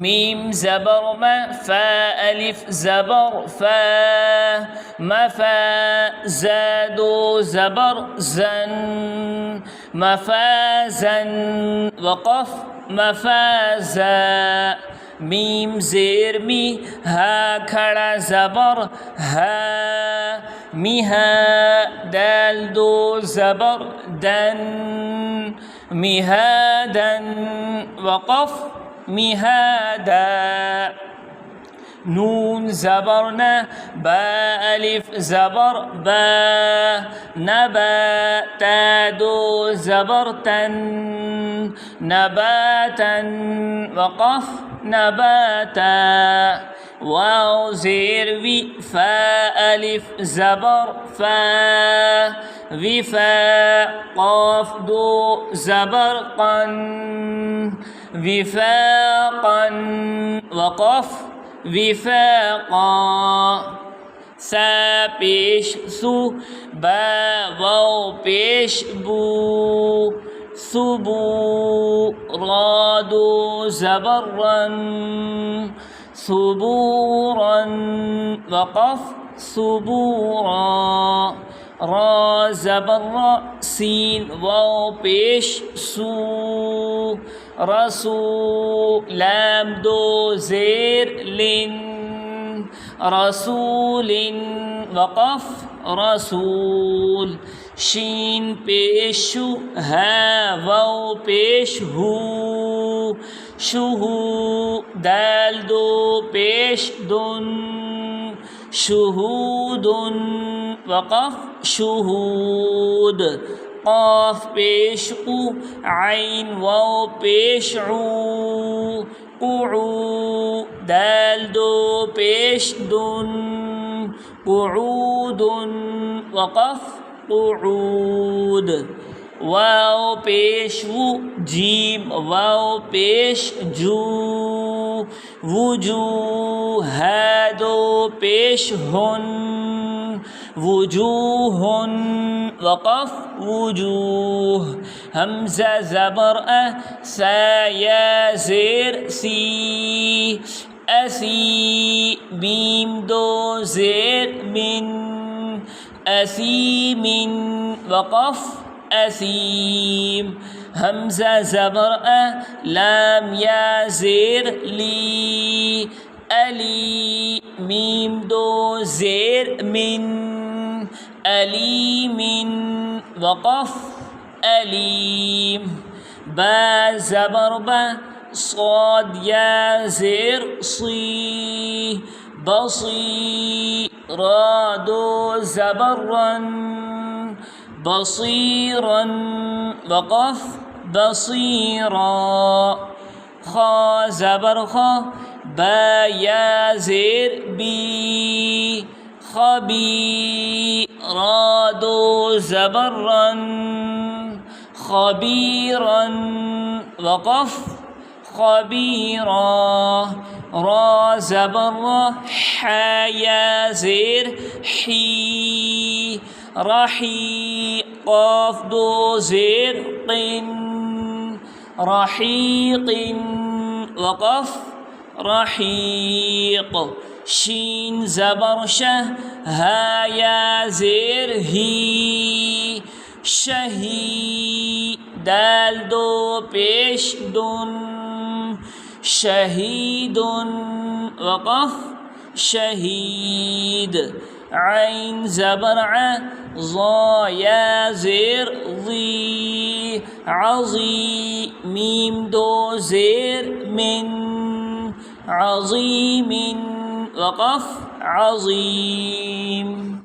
ميم زبر ما، فا ألف زبر فا، مفا زادو زبر زن، مفازا وقف مفازا. ميم زير مي، ها کھڑا زبر ها، مها دال دو زبر دن، مهادا وقف مهادا. نون زبرنا، با ألف زبر با، نبا تا دو زبر تن، نباتا وقف نباتا. واو زير وي، فا ألف زبر فا، وفا قاف دو زبر قن، وفاقا وقف وفاقا. سا پیش سو، با واو پیش بو، سبو را دو زبر رن، ثبورا وقف ثبورا. را زبر را، سین واو پیش سو، رسو لام دو زیر لن، رسول وقف رسول. شین پیش شو، ها واو پیش هو، شهو دال دو پیش دن، شهود وقف شهود. قاف پیش قو، عین واو پیش عو، قعو دال دو پیش دن، قعود وقف قعود. واو پیش وو، جیم واو پیش جو، وجوه ها دو پیش هن، وجوه وقف وجوه. همزة زبر أ، سا يا زير سي، أسي ميم دو زير من، أسيم وقف أسيم. همزة زبر أ، لام يا زير لي، ألي ميم دو زير من، أليم وقف أليم. با زبر با، صاد يا زير صي، بصي را دو زبر رن، بصيرا وقف بصيرا. خا زبر خا، با يا زير بي، خبي را دو زبر رن، خبيرا وقف خبيرا. را زبر را، حا يا زير حي، رحي قاف دو زير قن، رحيق وقف رحيق. شين زبر شه، ها يا زير هي، شهي دال دو پیش دن، شهيد وقف شهيد. عين زبر ع، ظا يا زير ظي، عظي ميم دو زير من، عظيم وقف عظيم.